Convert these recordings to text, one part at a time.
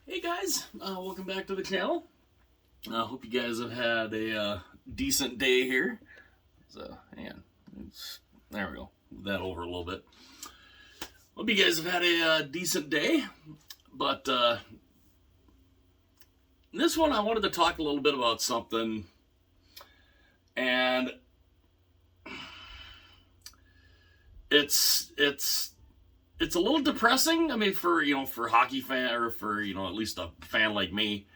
Hey guys, welcome back to the channel. I hope you guys have had a decent day here. So, there we go. Move that over a little bit. Hope you guys have had a decent day. But this one, I wanted to talk a little bit about something, and it's a little depressing. I mean, for hockey fan, or for at least a fan like me,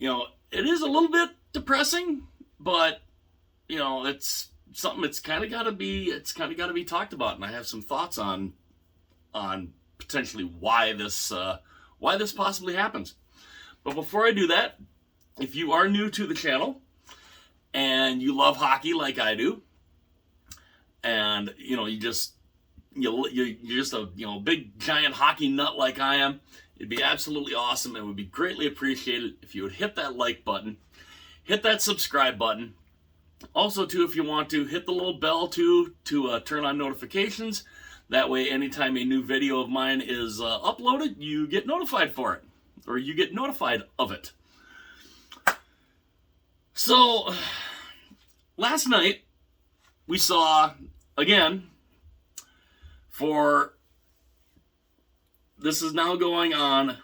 it is a little bit depressing. But it's something that's kind of got to be talked about, and I have some thoughts on potentially why this possibly happens. But before I do that, if you are new to the channel and you love hockey like I do, and you're just a big giant hockey nut like I am, it'd be absolutely awesome and would be greatly appreciated if you would hit that like button, hit that subscribe button. Also, too, if you want to, hit the little bell to turn on notifications. That way, anytime a new video of mine is uploaded, you get notified for it, or you get notified of it. So, last night, we saw, again, this is now going on,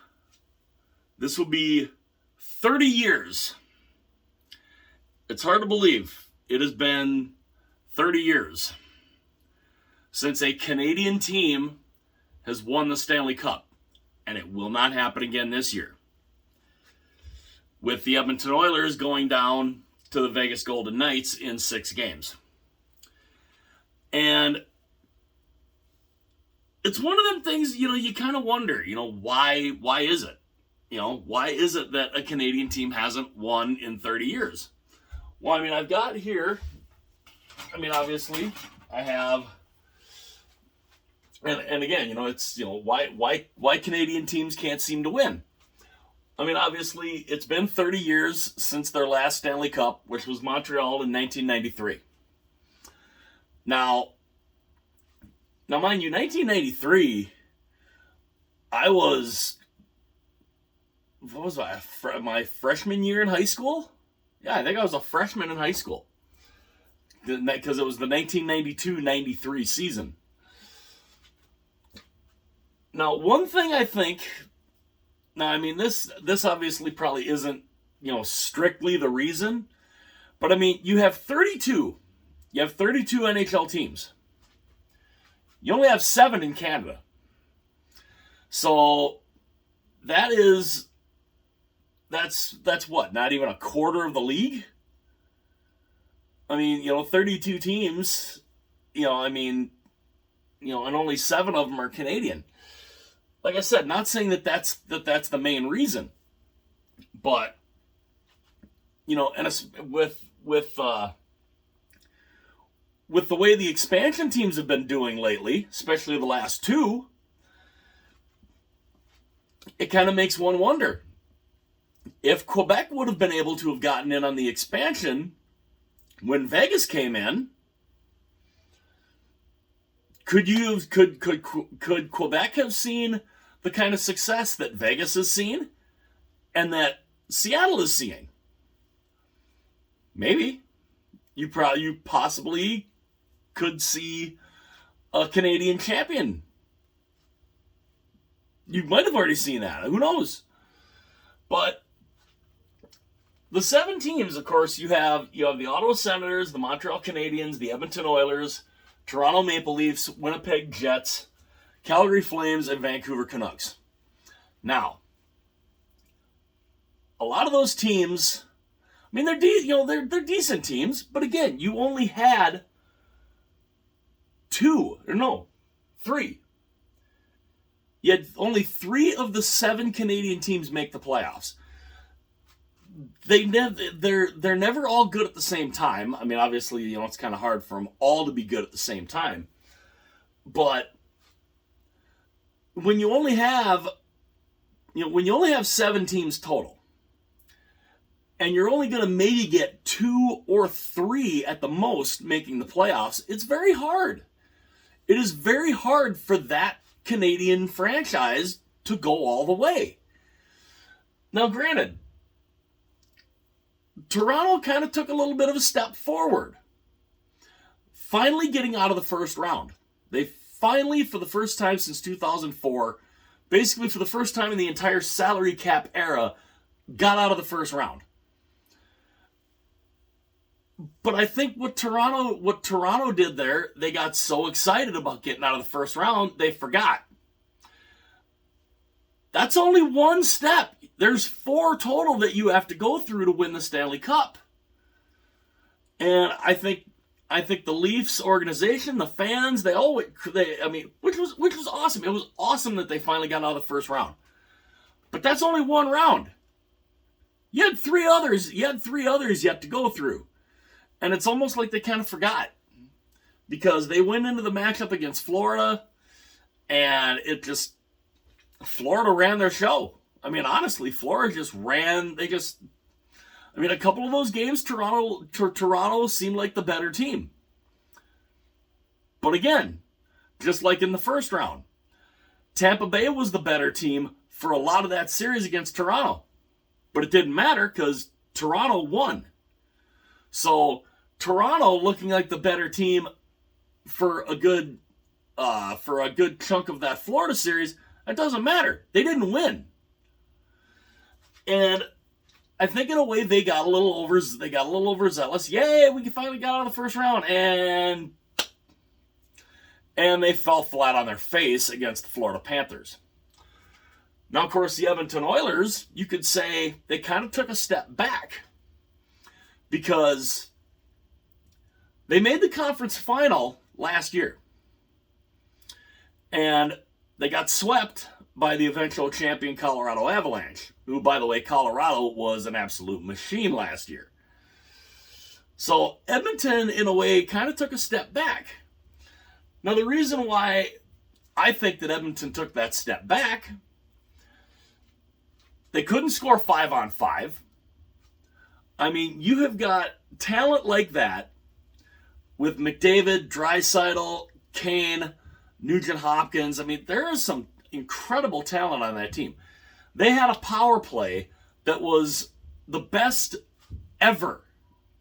this will be 30 years. It's hard to believe. It has been 30 years since a Canadian team has won the Stanley Cup, and it will not happen again this year, with the Edmonton Oilers going down to the Vegas Golden Knights in 6 games. And it's one of them things, you kind of wonder, why is it? Why is it that a Canadian team hasn't won in 30 years? Well, I've got here, obviously, I have, and again, it's, why Canadian teams can't seem to win. Obviously, it's been 30 years since their last Stanley Cup, which was Montreal in 1993. Now, mind you, 1993, I was, my freshman year in high school? Yeah, I think I was a freshman in high school, because it was the 1992-93 season. Now, one thing I think, this obviously probably isn't, strictly the reason, but you have 32 NHL teams. You only have 7 in Canada. So that's what? Not even a quarter of the league? 32 teams, and only 7 of them are Canadian. Like I said, not saying that's the main reason. But, and with the way the expansion teams have been doing lately, especially the last 2, it kind of makes one wonder. If Quebec would have been able to have gotten in on the expansion when Vegas came in, could Quebec have seen the kind of success that Vegas has seen and that Seattle is seeing? Maybe. You possibly could see a Canadian champion. You might have already seen that. Who knows? But the 7 teams, of course, you have the Ottawa Senators, the Montreal Canadiens, the Edmonton Oilers, Toronto Maple Leafs, Winnipeg Jets, Calgary Flames, and Vancouver Canucks. Now, a lot of those teams, they're decent teams, but again, you only had 3. You had only 3 of the 7 Canadian teams make the playoffs. They're never all good at the same time. Obviously, it's kind of hard for them all to be good at the same time. But when you only have 7 teams total, and you're only going to maybe get 2 or 3 at the most making the playoffs, it's very hard. It is very hard for that Canadian franchise to go all the way. Now, granted, Toronto kind of took a little bit of a step forward, finally getting out of the first round. They finally, for the first time since 2004, basically for the first time in the entire salary cap era, got out of the first round. But I think what Toronto did there, they got so excited about getting out of the first round, they forgot. That's only one step. There's 4 total that you have to go through to win the Stanley Cup. And I think the Leafs organization, the fans, which was awesome. It was awesome that they finally got out of the first round. But that's only one round. You had 3 others yet to go through. And it's almost like they kind of forgot. Because they went into the matchup against Florida, and Florida ran their show. I mean, honestly, Florida just ran. A couple of those games, Toronto seemed like the better team. But again, just like in the first round, Tampa Bay was the better team for a lot of that series against Toronto. But it didn't matter because Toronto won. So Toronto looking like the better team for a good chunk of that Florida series, that doesn't matter. They didn't win. And I think in a way they got a little overzealous. Yay, we finally got out of the first round. And they fell flat on their face against the Florida Panthers. Now, of course, the Edmonton Oilers, you could say they kind of took a step back because they made the conference final last year. And they got swept by the eventual champion Colorado Avalanche, who, by the way, Colorado was an absolute machine last year. So Edmonton, in a way, kind of took a step back. Now, the reason why I think that Edmonton took that step back, they couldn't score 5-on-5. I mean, you have got talent like that with McDavid, Draisaitl, Kane, Nugent-Hopkins. I mean, there is some incredible talent on that team. They had a power play that was the best ever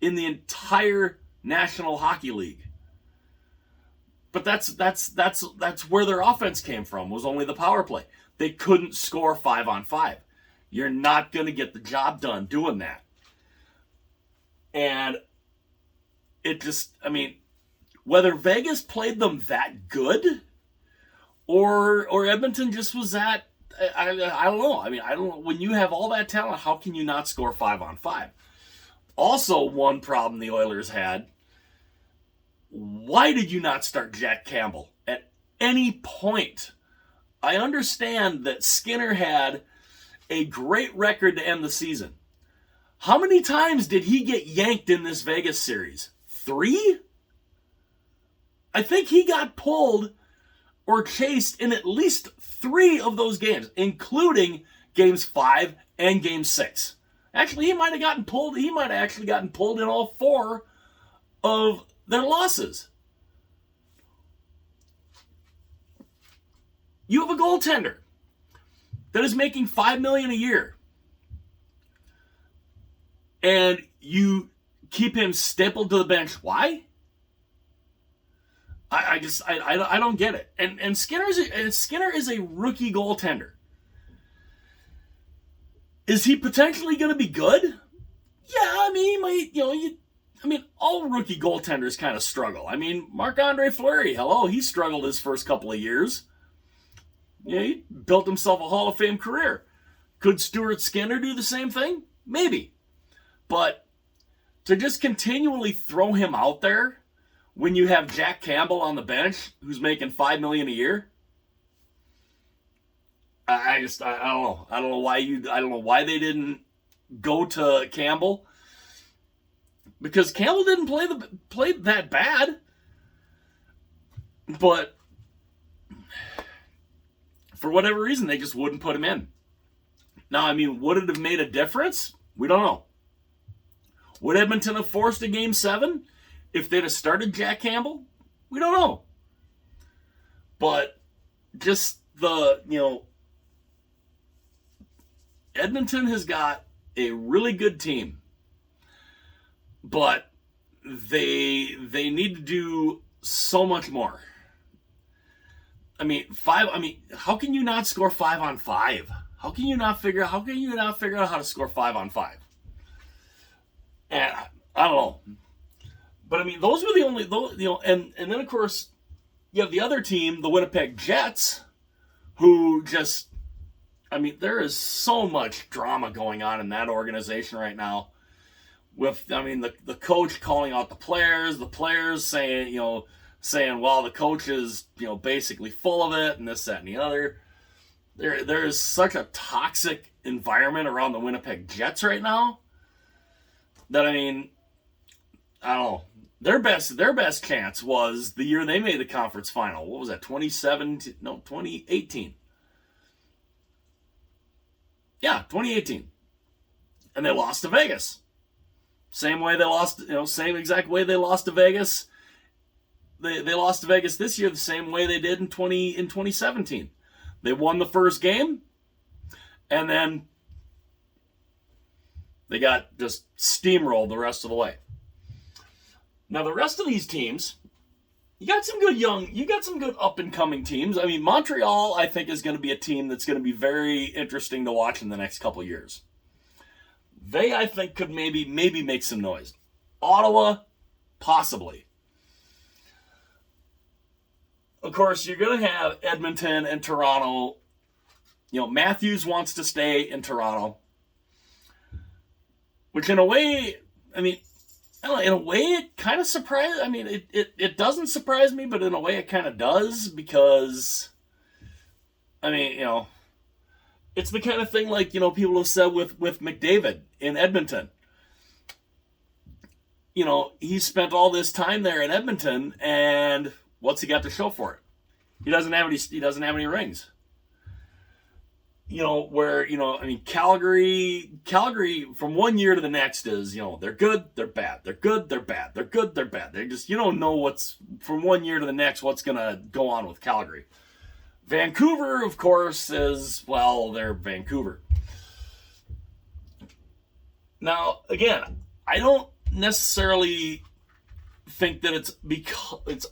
in the entire National Hockey League. But that's where their offense came from, was only the power play. They couldn't score 5-on-5. You're not going to get the job done doing that. And it just, I mean, whether Vegas played them that good or Edmonton just was that, I don't know. I mean, I don't know. When you have all that talent, how can you not score 5-on-5? Also, one problem the Oilers had, why did you not start Jack Campbell at any point? I understand that Skinner had a great record to end the season. How many times did he get yanked in this Vegas series? 3? I think he got pulled or chased in at least 3 of those games, including games 5 and game 6. Actually, he might have gotten pulled. He might have actually gotten pulled in all 4 of their losses. You have a goaltender that is making $5 million a year, and you keep him stapled to the bench. Why? I don't get it. And Skinner is a rookie goaltender. Is he potentially going to be good? Yeah, I mean, he might. All rookie goaltenders kind of struggle. I mean, Marc-Andre Fleury, he struggled his first couple of years. Yeah, he built himself a Hall of Fame career. Could Stuart Skinner do the same thing? Maybe. But to just continually throw him out there when you have Jack Campbell on the bench who's making $5 million a year, I don't know. I don't know why they didn't go to Campbell, because Campbell didn't play that bad. But for whatever reason, they just wouldn't put him in. Now, I mean, would it have made a difference? We don't know. Would Edmonton have forced a game 7 if they'd have started Jack Campbell? We don't know. But just Edmonton has got a really good team, but they need to do so much more. I mean, how can you not score 5-on-5? How can you not figure out how to score 5-on-5? And I don't know. But I mean, those were the only, and then of course you have the other team, the Winnipeg Jets, who just, I mean, there is so much drama going on in that organization right now. With, I mean, the coach calling out the players saying, well, the coach is, basically full of it and this, that, and the other. There is such a toxic environment around the Winnipeg Jets right now that, I mean, I don't know. Their best chance was the year they made the conference final. What was that? 2018. Yeah, 2018. And they lost to Vegas. Same way they lost, same exact way they lost to Vegas. They lost to Vegas this year the same way they did in 2017. They won the first game, and then they got just steamrolled the rest of the way. Now the rest of these teams, you got some good up and coming teams. I mean, Montreal, I think, is going to be a team that's going to be very interesting to watch in the next couple of years. They, I think, could maybe make some noise. Ottawa, possibly. Of course, you're going to have Edmonton and Toronto. Matthews wants to stay in Toronto. Which in a way, I mean, in a way it kind of surprised. I mean, it doesn't surprise me, but in a way it kind of does, because, I mean, it's the kind of thing like, people have said with McDavid in Edmonton. He spent all this time there in Edmonton, and what's he got to show for it? He doesn't have any rings. I mean, Calgary from one year to the next is, they're good, they're bad. They're good, they're bad. They're good, they're bad. They just, you don't know what's, from one year to the next, what's going to go on with Calgary. Vancouver, of course, is, well, they're Vancouver. Now, again, I don't necessarily think that it's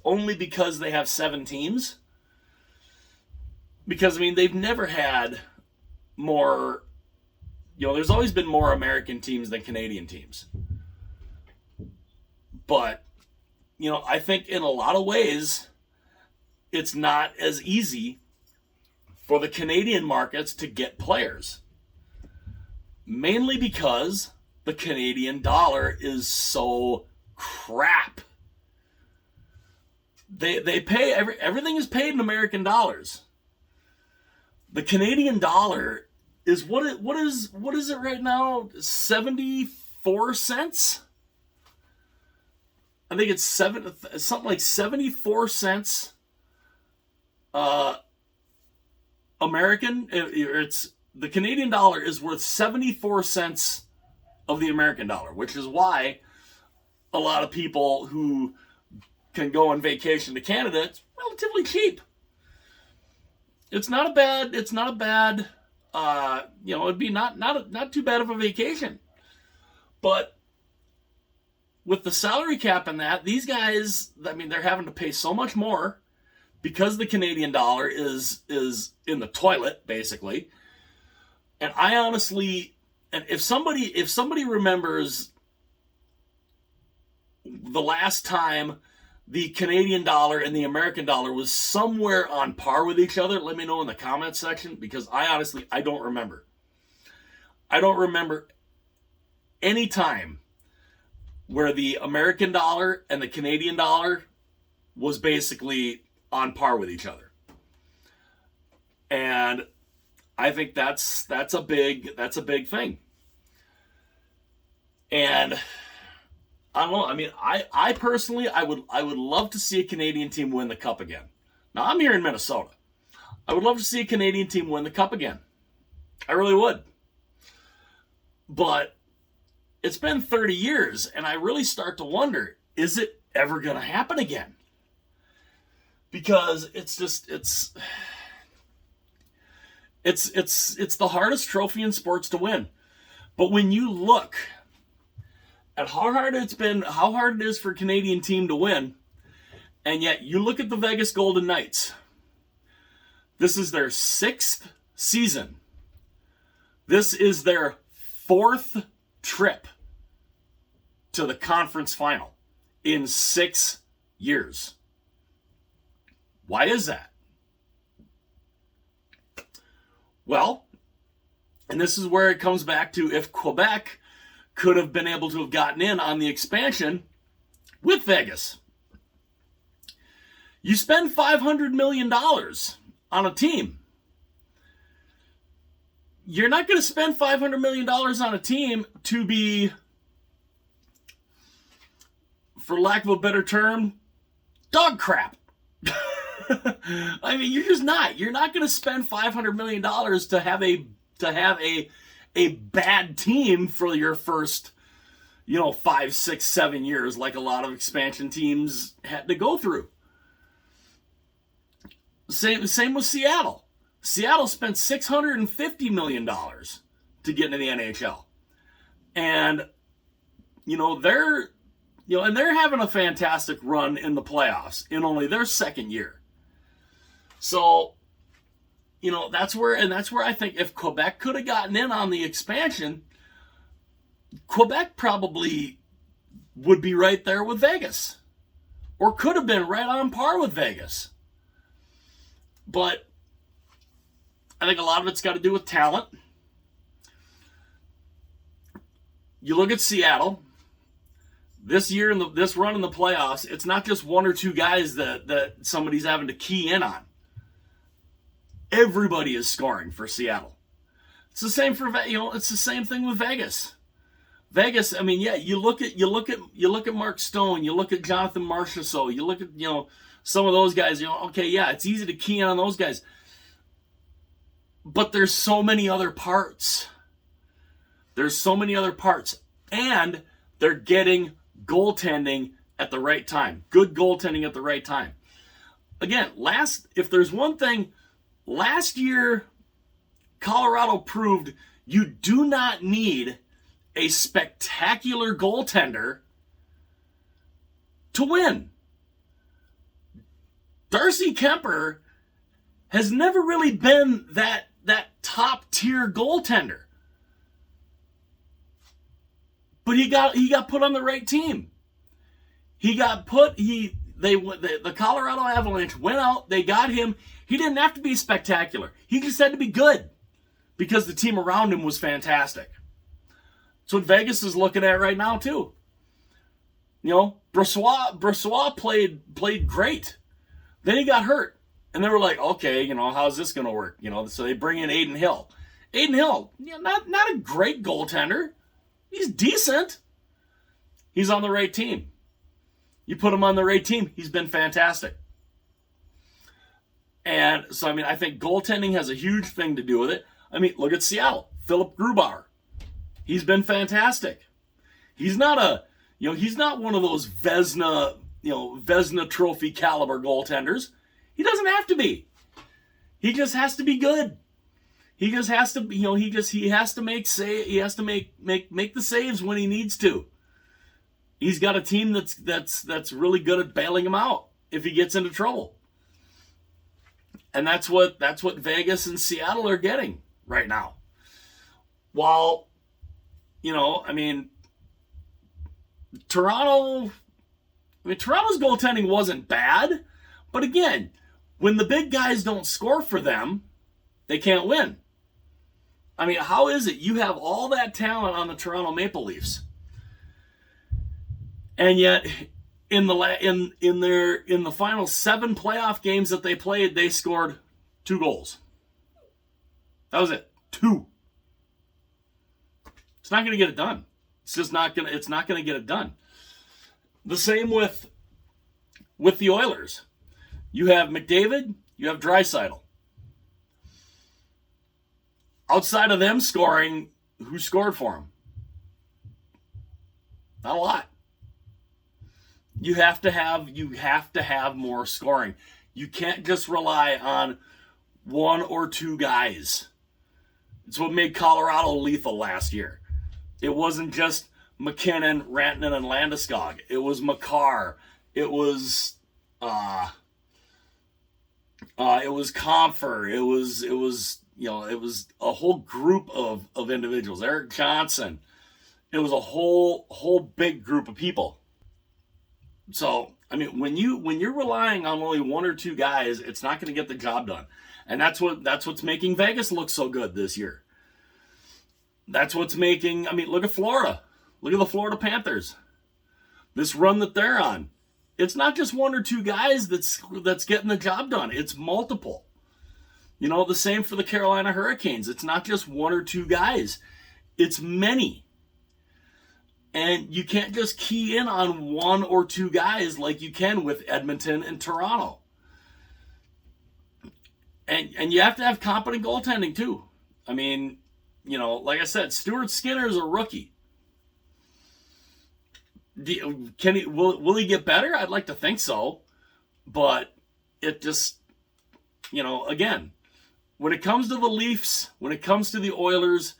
only because they have 7 teams. Because, I mean, they've never had more, there's always been more American teams than Canadian teams. But, I think in a lot of ways, it's not as easy for the Canadian markets to get players. Mainly because the Canadian dollar is so crap. They pay, everything is paid in American dollars. The Canadian dollar is what is it right now? 74 cents? I think it's something like 74 cents American. It's the Canadian dollar is worth 74 cents of the American dollar, which is why a lot of people who can go on vacation to Canada, it's relatively cheap. It's not a bad, it'd be not too bad of a vacation. But with the salary cap and that, these guys, I mean, they're having to pay so much more because the Canadian dollar is in the toilet, basically. And I honestly, and if somebody remembers the last time the Canadian dollar and the American dollar was somewhere on par with each other, let me know in the comments section, because I don't remember. I don't remember any time where the American dollar and the Canadian dollar was basically on par with each other. And I think that's a big thing. And I don't know. I mean, I personally, I would love to see a Canadian team win the Cup again. Now, I'm here in Minnesota. I would love to see a Canadian team win the Cup again. I really would. But it's been 30 years, and I really start to wonder, is it ever going to happen again? Because it's It's the hardest trophy in sports to win. But when you look at how hard it is for a Canadian team to win, and yet you look at the Vegas Golden Knights. This is their 6th season. This is their 4th trip to the conference final in 6 years. Why is that? Well, and this is where it comes back to if Quebec could have been able to have gotten in on the expansion with Vegas. You spend $500 million on a team. You're not going to spend $500 million on a team to be, for lack of a better term, dog crap. I mean, you're just not. You're not going to spend $500 million to have a bad team for your first, 5, 6, 7 years, like a lot of expansion teams had to go through. Same with Seattle. Seattle spent $650 million to get into the NHL. And, they're having a fantastic run in the playoffs in only their second year. So, that's where I think if Quebec could have gotten in on the expansion, Quebec probably would be right there with Vegas. Or could have been right on par with Vegas. But I think a lot of it's got to do with talent. You look at Seattle. This year in this run in the playoffs, it's not just one or two guys that somebody's having to key in on. Everybody is scoring for Seattle. It's the same for it's the same thing with Vegas. Vegas, I mean, yeah, you look at Mark Stone, you look at Jonathan Marchessault, you look at some of those guys. Okay, yeah, it's easy to key in on those guys, but there's so many other parts. And they're getting goaltending at the right time. Good goaltending at the right time. Again, if there's one thing, last year Colorado proved you do not need a spectacular goaltender to win. Darcy Kemper has never really been that top tier goaltender. But he got put on the right team. The Colorado Avalanche went out, they got him. He didn't have to be spectacular. He just had to be good because the team around him was fantastic. That's what Vegas is looking at right now too. Brossoit played great. Then he got hurt. And they were like, okay, how's this going to work? So they bring in Adin Hill. Adin Hill, not a great goaltender. He's decent. He's on the right team. You put him on the right team, he's been fantastic. And so, I think goaltending has a huge thing to do with it. Look at Seattle. Philip Grubauer. He's been fantastic. He's not he's not one of those Vezina Trophy caliber goaltenders. He doesn't have to be. He just has to be good. He just has to, he has to make the saves when he needs to. He's got a team that's really good at bailing him out if he gets into trouble. And that's what Vegas and Seattle are getting right now. While, Toronto's goaltending wasn't bad, but again, when the big guys don't score for them, they can't win. How is it you have all that talent on the Toronto Maple Leafs, and yet in the final 7 playoff games that they played, they scored 2 goals. That was it. 2. It's not going to get it done. It's not going to get it done. The same with the Oilers. You have McDavid, you have Draisaitl. Outside of them scoring, who scored for them? Not a lot. You have to have more scoring. You can't just rely on 1 or 2 guys It's what made Colorado lethal last year. It wasn't just McKinnon, Rantanen, and Landeskog. It was Makar. It was Comfer. It was a whole group of individuals. Eric Johnson. It was a whole big group of people. So, I mean, when you're relying on only one or two guys, it's not going to get the job done. And that's what's making Vegas look so good this year. That's what's making, I mean, look at Florida. Look at the Florida Panthers. This run that they're on. It's not just one or two guys that's getting the job done. It's multiple. You know, the same for the Carolina Hurricanes. It's not just one or two guys. It's many. And you can't just key in on one or two guys like you can with Edmonton and Toronto. And you have to have competent goaltending too. I mean, you know, like I said, Stuart Skinner is a rookie. Will he get better? I'd like to think so. But it just, you know, again, when it comes to the Leafs, when it comes to the Oilers,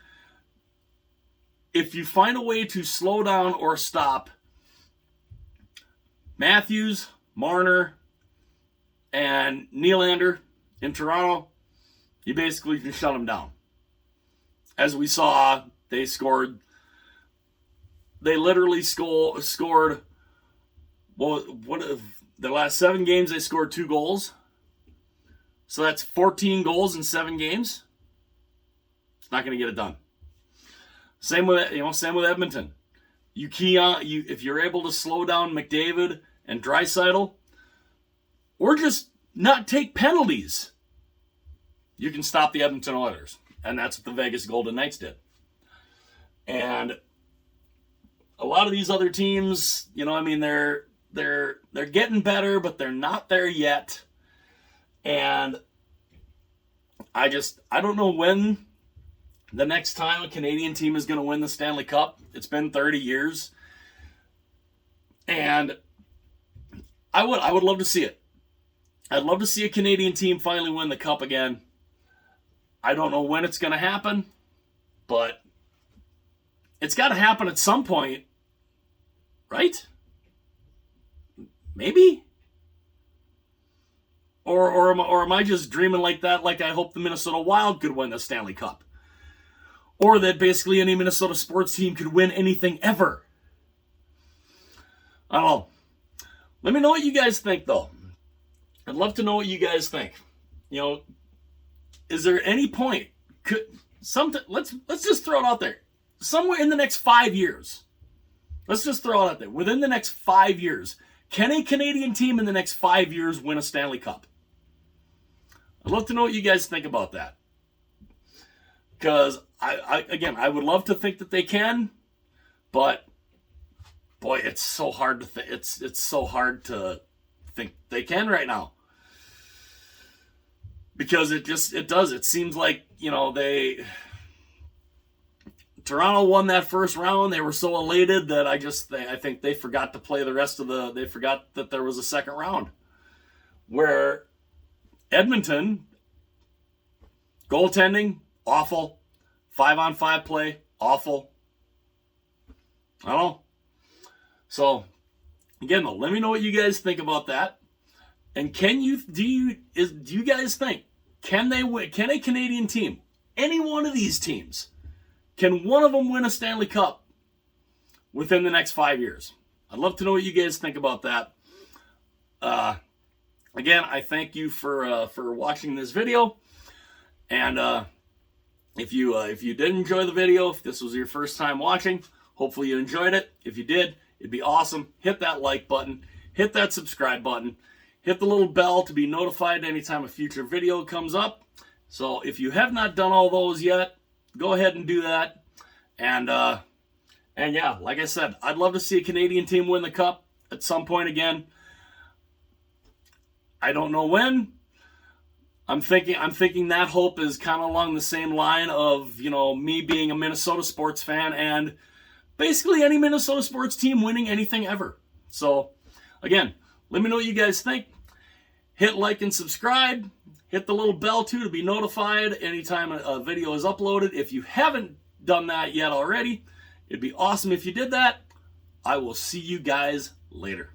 if you find a way to slow down or stop Matthews, Marner, and Nylander in Toronto, you basically can shut them down. As we saw, they literally scored, well, their last 7 games, they scored 2 goals. So that's 14 goals in 7 games. It's not going to get it done. Same with Edmonton. You key on, if you're able to slow down McDavid and Draisaitl, or just not take penalties, you can stop the Edmonton Oilers. And that's what the Vegas Golden Knights did. And a lot of these other teams, you know, I mean, they're getting better, but they're not there yet. And I don't know when the next time a Canadian team is going to win the Stanley Cup. It's been 30 years. And I would love to see it. I'd love to see a Canadian team finally win the Cup again. I don't know when it's going to happen, but it's got to happen at some point, right? Maybe? Or am I just dreaming like that, like I hope the Minnesota Wild could win the Stanley Cup? Or that basically any Minnesota sports team could win anything ever? I don't know. Let me know what you guys think, though. I'd love to know what you guys think. You know, is there any point? Let's just throw it out there. Somewhere in the next 5 years. Let's just throw it out there. Within the next 5 years, can a Canadian team in the next 5 years win a Stanley Cup? I'd love to know what you guys think about that. Because, I would love to think that they can, but, boy, it's so hard to it's so hard to think they can right now. Because it does. It seems like, you know, Toronto won that first round. They were so elated that I think they forgot to play the rest of they forgot that there was a second round. Where Edmonton, goaltending, awful. 5-on-5 play, awful. I don't know. So, again, though, let me know what you guys think about that. And do you guys think, can a Canadian team, any one of these teams, can one of them win a Stanley Cup within the next 5 years? I'd love to know what you guys think about that. Again, I thank you for watching this video. And if you did enjoy the video, if this was your first time watching, hopefully you enjoyed it. If you did, it'd be awesome. Hit that like button. Hit that subscribe button. Hit the little bell to be notified anytime a future video comes up. So if you have not done all those yet, go ahead and do that. And yeah, like I said, I'd love to see a Canadian team win the Cup at some point again. I don't know when. I'm thinking that hope is kind of along the same line of, you know, me being a Minnesota sports fan and basically any Minnesota sports team winning anything ever. So, again, let me know what you guys think. Hit like and subscribe. Hit the little bell too to be notified anytime a video is uploaded. If you haven't done that yet already, it'd be awesome if you did that. I will see you guys later.